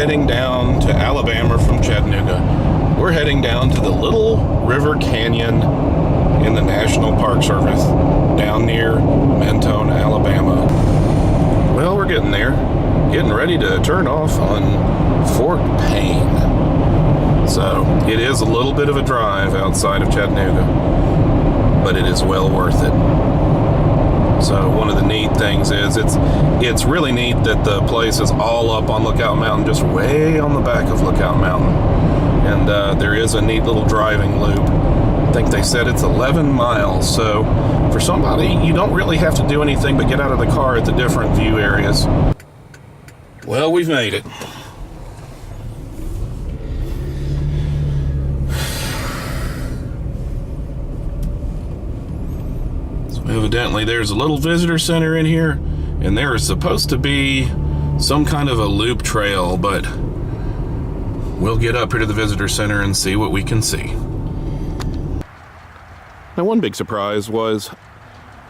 heading down to Alabama from Chattanooga. We're heading down to the Little River Canyon in the National Park Service down near Mentone, Alabama. Well, we're getting there. Getting ready to turn off on Fort Payne. So it is a little bit of a drive outside of Chattanooga, but it is well worth it. So one of the neat things is it's really neat that the place is all up on Lookout Mountain, just way on the back of Lookout Mountain. And there is a neat little driving loop. I think they said it's 11 miles. So for somebody, you don't really have to do anything but get out of the car at the different view areas. Well, we've made it. Evidently there's a little visitor center in here, and there is supposed to be some kind of a loop trail, but we'll get up here to the visitor center and see what we can see. Now, one big surprise was,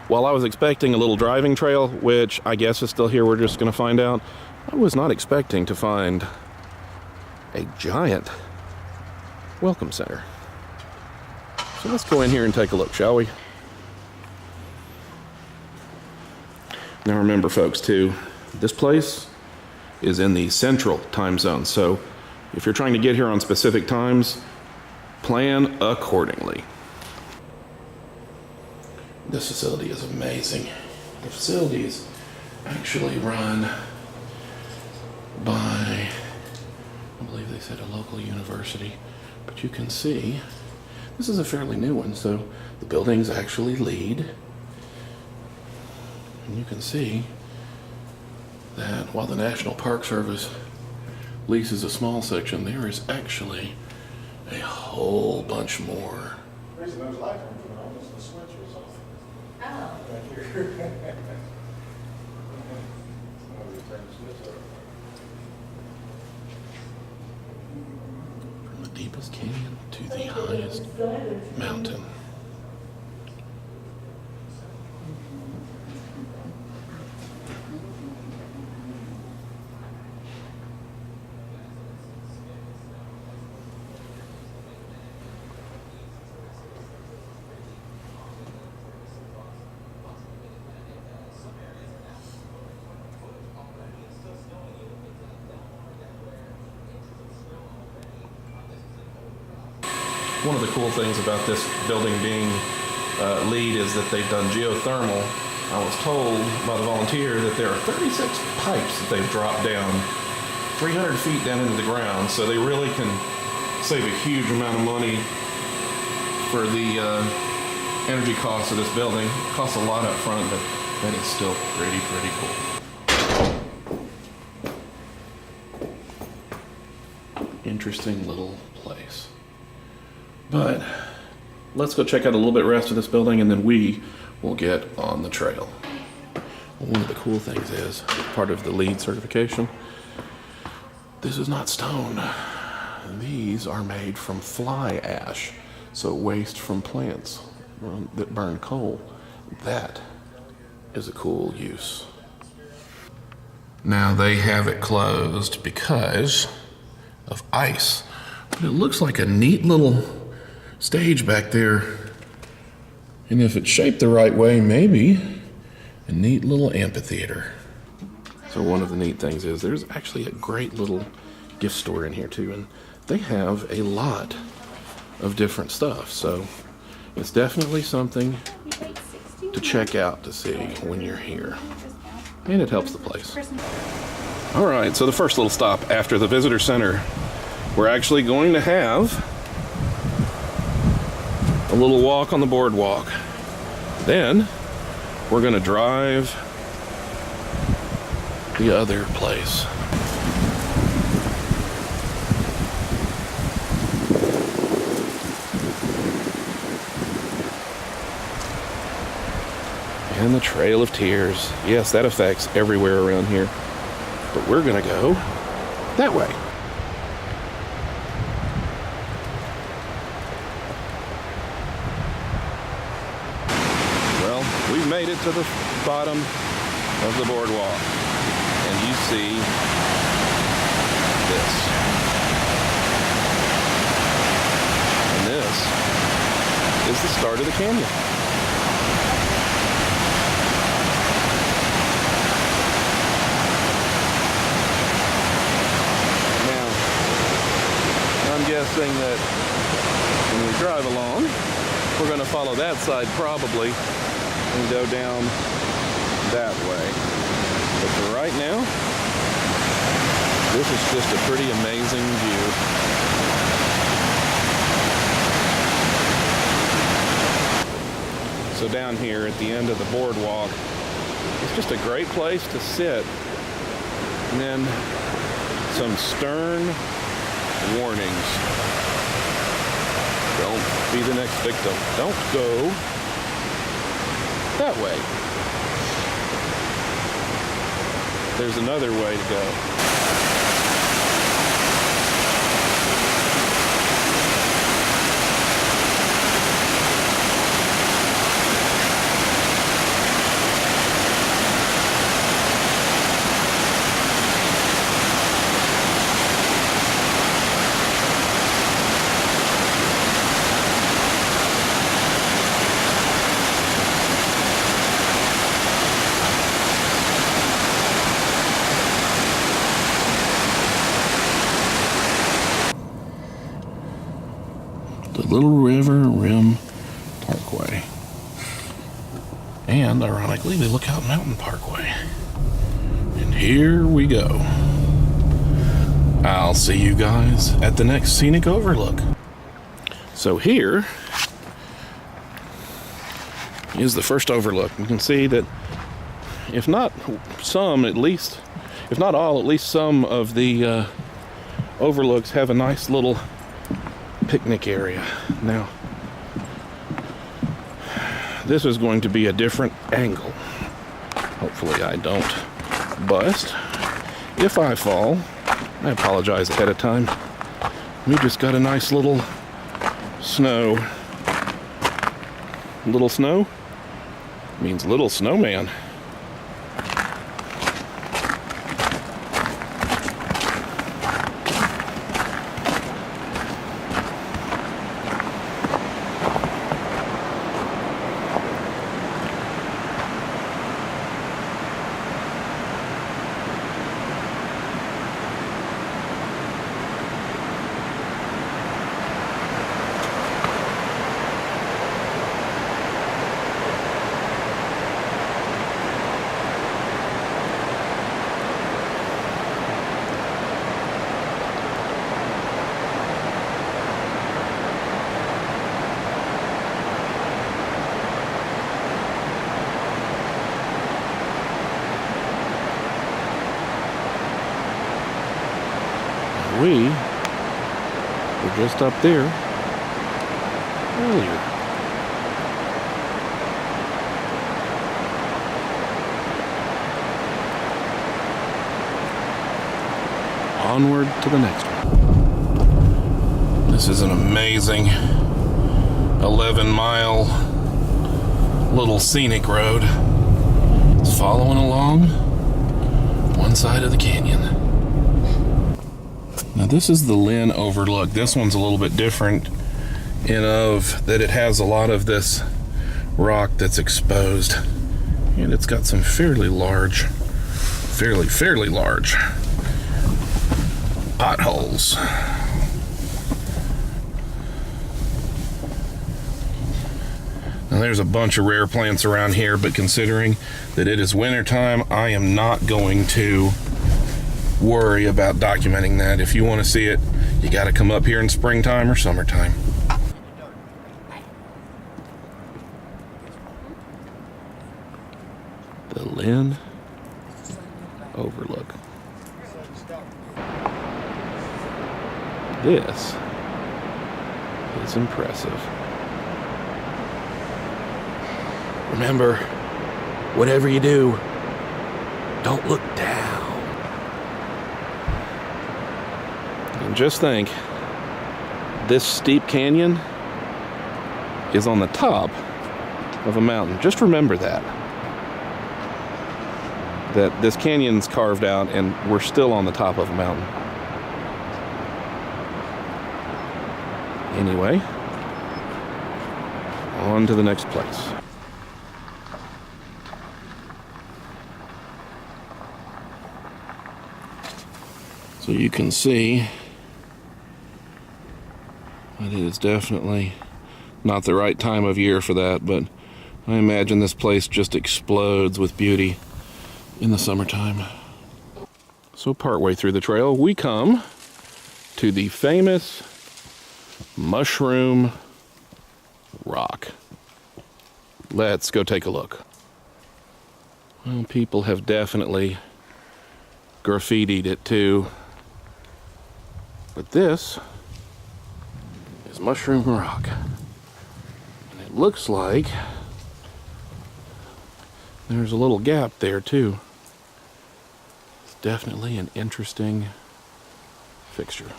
while I was expecting a little driving trail, which I guess is still here, we're just going to find out, I was not expecting to find a giant welcome center. So let's go in here and take a look, shall we? Now remember, folks, too, this place is in the central time zone. So if you're trying to get here on specific times, plan accordingly. This facility is amazing. The facility is actually run by, I believe they said, a local university. But you can see, this is a fairly new one, so the buildings actually lead. And you can see that while the National Park Service leases a small section, there is actually a whole bunch more. The reason those lights weren't coming on was the switch or something. Oh. Right here. From the deepest canyon to the highest mountain. One of the cool things about this building being LEED is that they've done geothermal. I was told by the volunteer that there are 36 pipes that they've dropped down 300 feet down into the ground, so they really can save a huge amount of money for the energy costs of this building. It costs a lot up front, but that is still pretty cool. Interesting little place. But let's go check out a little bit rest of this building, and then we will get on the trail. One of the cool things is, part of the LEED certification, this is not stone. These are made from fly ash, so waste from plants that burn coal. That is a cool use. Now they have it closed because of ice, but it looks like a neat little stage back there, and if it's shaped the right way, maybe a neat little amphitheater. So one of the neat things is there's actually a great little gift store in here too, and they have a lot of different stuff, so it's definitely something to check out to see when you're here, and it helps the place. All right, so the first little stop after the visitor center, we're actually going to have a little walk on the boardwalk. Then we're going to drive the other place. And the Trail of Tears. Yes, that affects everywhere around here. But we're going to go that way. We've made it to the bottom of the boardwalk, and you see this. the start of the canyon. Now, I'm guessing that when we drive along, we're going to follow that side probably and go down that way. But for right now, this is just a pretty amazing view. So down here at the end of the boardwalk, it's just a great place to sit. And then some stern warnings. Don't be the next victim. Don't go that way. There's another way to go. The Little River Rim Parkway. And ironically, the Lookout Mountain Parkway. And here we go. I'll see you guys at the next Scenic Overlook. So here is the first overlook. You can see that if not some, at least, if not all, at least some of the overlooks have a nice little picnic area. Now, this is going to be a different angle. Hopefully I don't bust. If I fall, I apologize ahead of time. We just got a nice little snow. Little snow means little snowman. We were just up there earlier. Onward to the next one. This is an amazing 11-mile little scenic road. It's following along one side of the canyon. Now this is the Lynn Overlook. This one's a little bit different in of that it has a lot of this rock that's exposed, and it's got some fairly large potholes. Now there's a bunch of rare plants around here, but considering that it is wintertime, I am not going to worry about documenting that. If you want to see it, you got to come up here in springtime or summertime. The Lynn Overlook. This is impressive. Remember, whatever you do, don't look down. And just think, this steep canyon is on the top of a mountain. Just remember that this canyon's carved out and we're still on the top of a mountain. Anyway, On to the next place. So you can see it is definitely not the right time of year for that, but I imagine this place just explodes with beauty in the summertime. So partway through the trail, we come to the famous Mushroom Rock. Let's go take a look. Well, people have definitely graffitied it too. But this is Mushroom Rock. And it looks like there's a little gap there too. It's definitely an interesting fixture.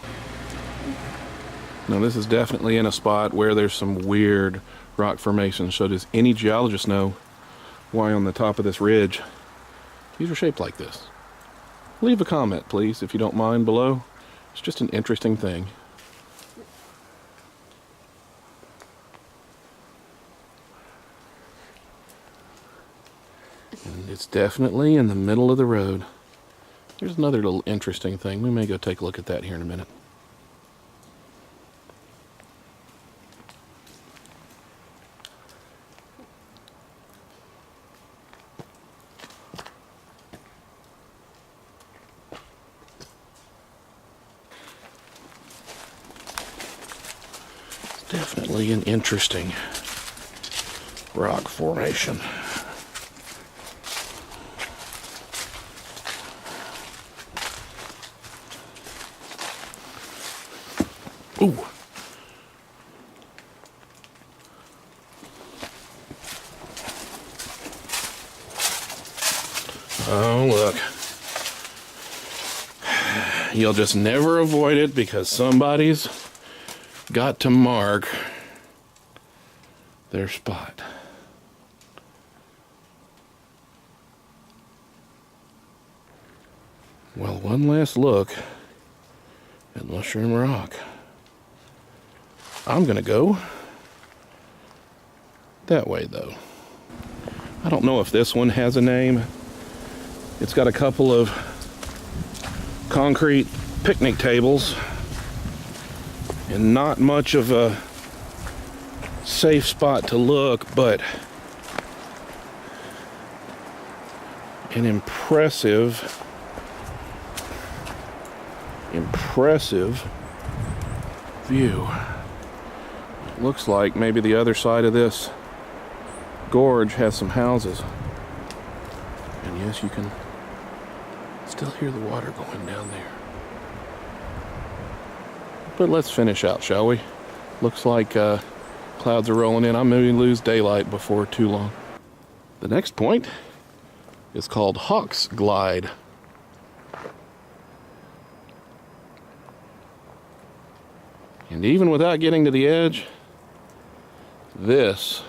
Now this is definitely in a spot where there's some weird rock formations. So does any geologist know why on the top of this ridge these are shaped like this? Leave a comment, please, if you don't mind, below. It's just an interesting thing. And it's definitely in the middle of the road. There's another little interesting thing. We may go take a look at that here in a minute. Definitely an interesting rock formation. Ooh. Oh, look. You'll just never avoid it because somebody's got to mark their spot. Well, one last look at Mushroom Rock. I'm gonna go that way though. I don't know if this one has a name. It's got a couple of concrete picnic tables and not much of a safe spot to look, but an impressive view. It looks like maybe the other side of this gorge has some houses. And yes, you can still hear the water going down there. But let's finish out, shall we? Looks like clouds are rolling in. I'm going to lose daylight before too long. The next point is called Hucks Glide. And even without getting to the edge, this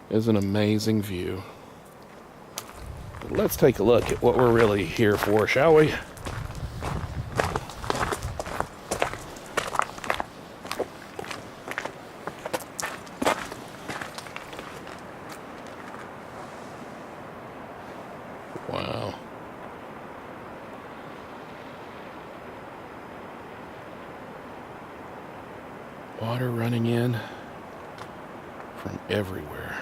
is an amazing view. But let's take a look at what we're really here for, shall we? Wow. Water running in from everywhere.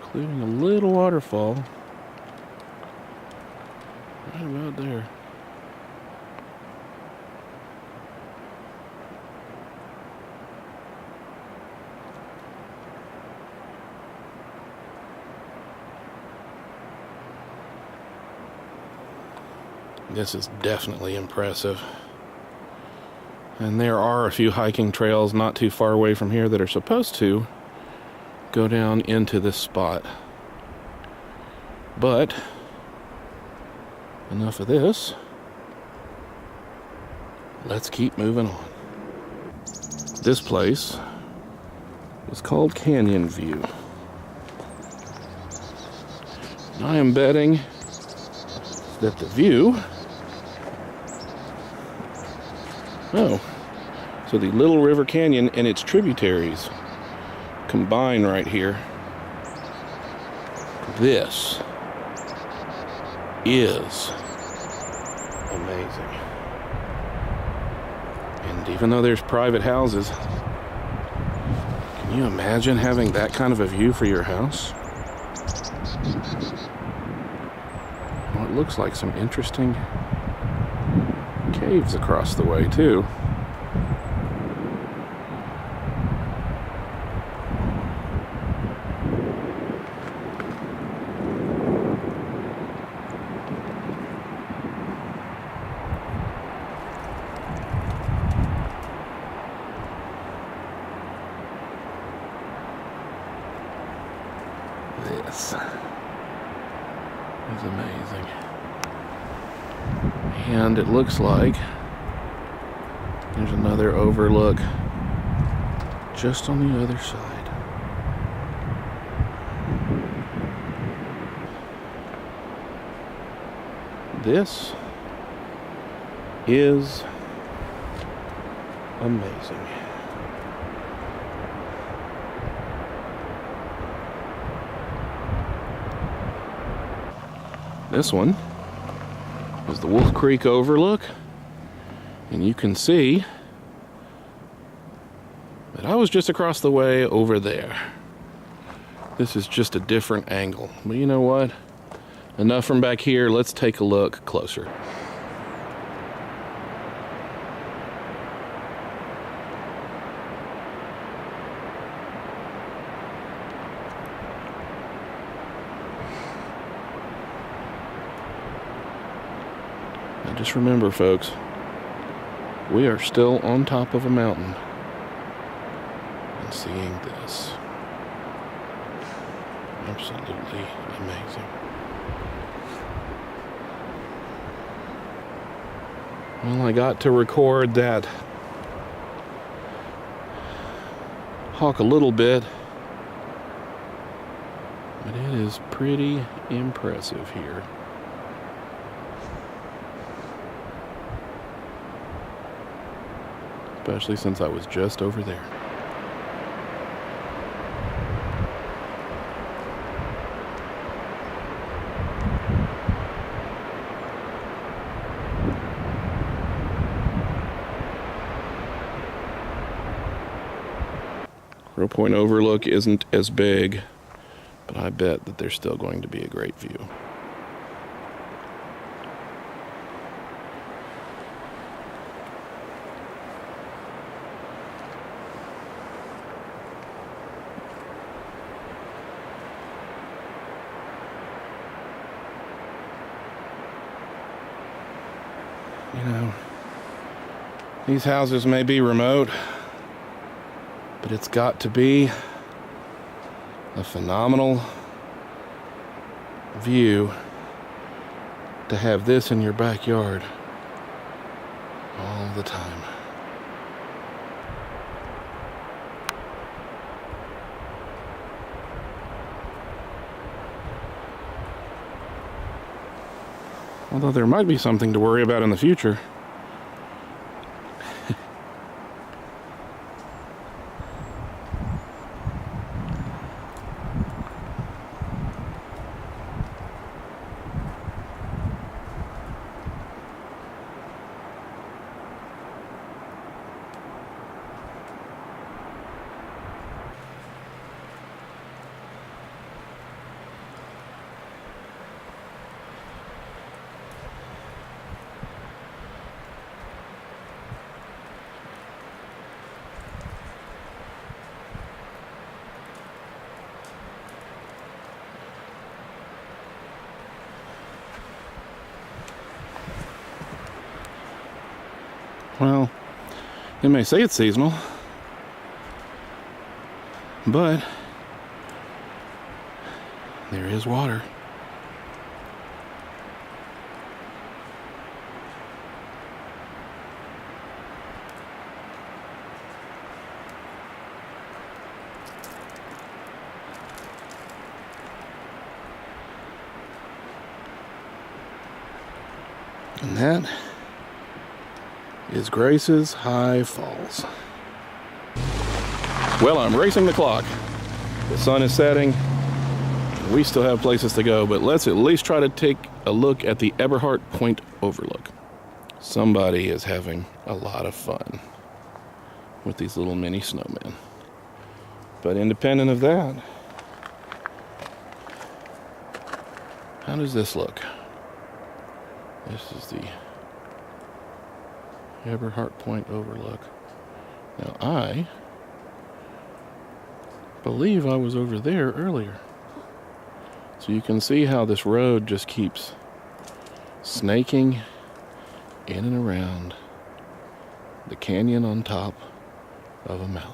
Including a little waterfall right about there. This is definitely impressive. And there are a few hiking trails not too far away from here that are supposed to go down into this spot. But enough of this. Let's keep moving on. This place is called Canyon View. And I am betting that the view... Oh, so the Little River Canyon and its tributaries combine right here. This is amazing. And even though there's private houses, can you imagine having that kind of a view for your house? Well, it looks like some interesting caves across the way, too. This is amazing. And it looks like there's another overlook just on the other side. This is amazing. This one is the Wolf Creek Overlook, and you can see that I was just across the way over there. This is just a different angle, but you know what? Enough from back here, let's take a look closer. Just remember, folks, we are still on top of a mountain and seeing this. Absolutely amazing. Well, I got to record that hawk a little bit, but it is pretty impressive here. Especially since I was just over there. Real Point Overlook isn't as big, but I bet that there's still going to be a great view. You know, these houses may be remote, but it's got to be a phenomenal view to have this in your backyard all the time. Although there might be something to worry about in the future. Well, they may say it's seasonal, but there is water. And that is Grace's High Falls. Well, I'm racing the clock. The sun is setting. We still have places to go, but let's at least try to take a look at the Everhart Point Overlook. Somebody is having a lot of fun with these little mini snowmen. But independent of that, how does this look? This is the Everhart Point Overlook. Now, I believe I was over there earlier. So you can see how this road just keeps snaking in and around the canyon on top of a mountain.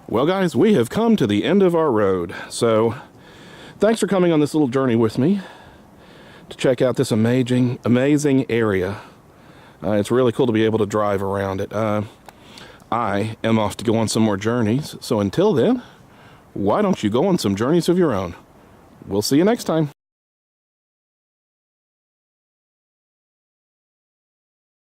Well, guys, we have come to the end of our road. So thanks for coming on this little journey with me to check out this amazing area. It's really cool to be able to drive around it. I am off to go on some more journeys. So until then, why don't you go on some journeys of your own? We'll see you next time.